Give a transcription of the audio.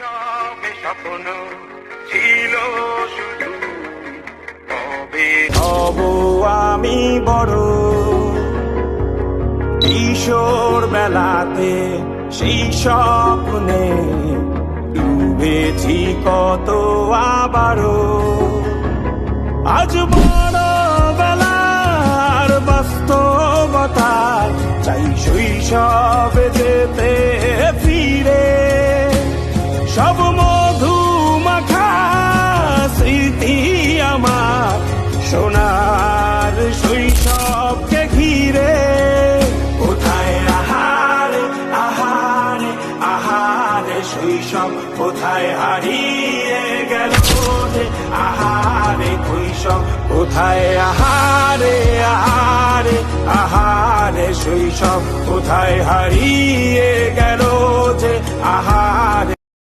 শৈশবে স্বপ্ন ছিল শুধু, তবে হব আমি বড়। কিশোর বেলাতে সেই স্বপ্নে ডুবেছি কত আবারও। আজ বড় বেলার বাস্তবতায় চাই শৈশবে যেতে ফিরে। সব মধু মাখা স্মৃতি আমার সোনার শৈশবকে ঘিরে। কোথায় আহারে আহারে আহারে শৈশব কোথায় হারিয়ে গেল রে, আহারে শৈশব কোথায়, আহারে আহারে আহারে শৈশব কোথায় হারিয়ে গেল যে, আহারে